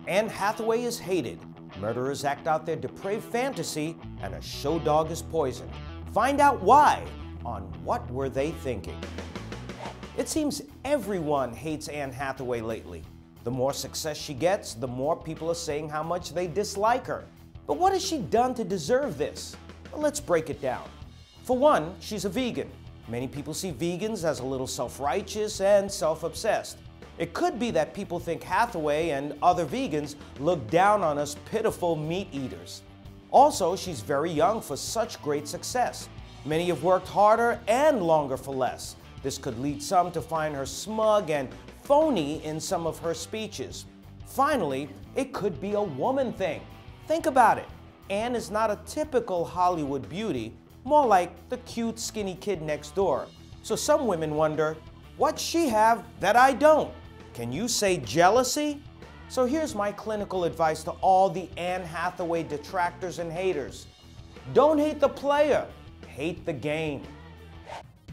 Anne Hathaway is hated, murderers act out their depraved fantasy, and a show dog is poisoned. Find out why on What Were They Thinking? It seems everyone hates Anne Hathaway lately. The more success she gets, the more people are saying how much they dislike her. But what has she done to deserve this? Well, let's break it down. For one, she's a vegan. Many people see vegans as a little self-righteous and self-obsessed. It could be that people think Hathaway and other vegans look down on us pitiful meat eaters. Also, she's very young for such great success. Many have worked harder and longer for less. This could lead some to find her smug and phony in some of her speeches. Finally, it could be a woman thing. Think about it. Anne is not a typical Hollywood beauty, more like the cute, skinny kid next door. So some women wonder, what's she have that I don't? Can you say jealousy? So here's my clinical advice to all the Anne Hathaway detractors and haters. Don't hate the player, hate the game.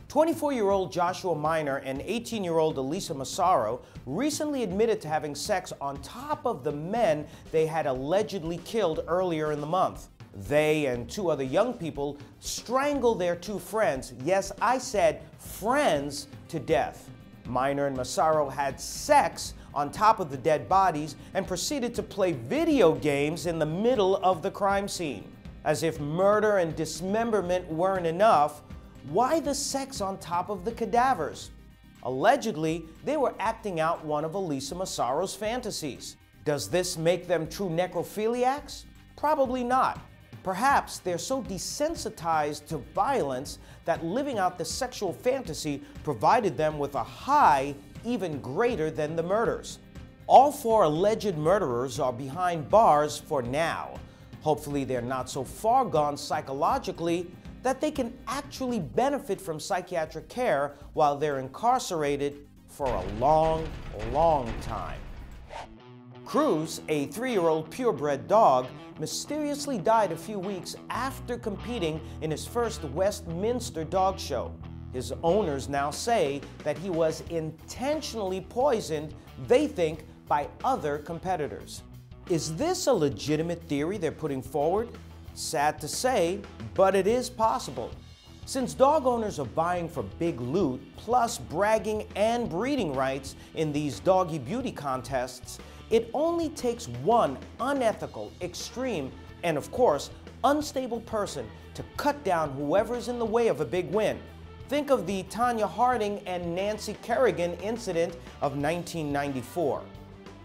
24-year-old Joshua Minor and 18-year-old Alyssa Massaro recently admitted to having sex on top of the men they had allegedly killed earlier in the month. They and two other young people strangled their two friends, yes, I said friends, to death. Minor and Massaro had sex on top of the dead bodies and proceeded to play video games in the middle of the crime scene. As if murder and dismemberment weren't enough, why the sex on top of the cadavers? Allegedly, they were acting out one of Alyssa Massaro's fantasies. Does this make them true necrophiliacs? Probably not. Perhaps they're so desensitized to violence that living out the sexual fantasy provided them with a high even greater than the murders. All four alleged murderers are behind bars for now. Hopefully they're not so far gone psychologically that they can actually benefit from psychiatric care while they're incarcerated for a long, long time. Cruz, a 3-year-old purebred dog, mysteriously died a few weeks after competing in his first Westminster dog show. His owners now say that he was intentionally poisoned, they think, by other competitors. Is this a legitimate theory they're putting forward? Sad to say, but it is possible. Since dog owners are vying for big loot, plus bragging and breeding rights in these doggy beauty contests, it only takes one unethical, extreme, and of course, unstable person to cut down whoever's in the way of a big win. Think of the Tonya Harding and Nancy Kerrigan incident of 1994.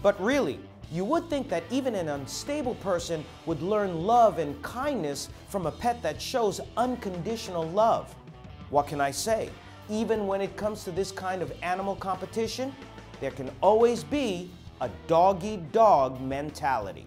But really, you would think that even an unstable person would learn love and kindness from a pet that shows unconditional love. What can I say? Even when it comes to this kind of animal competition, there can always be a dog-eat-dog mentality.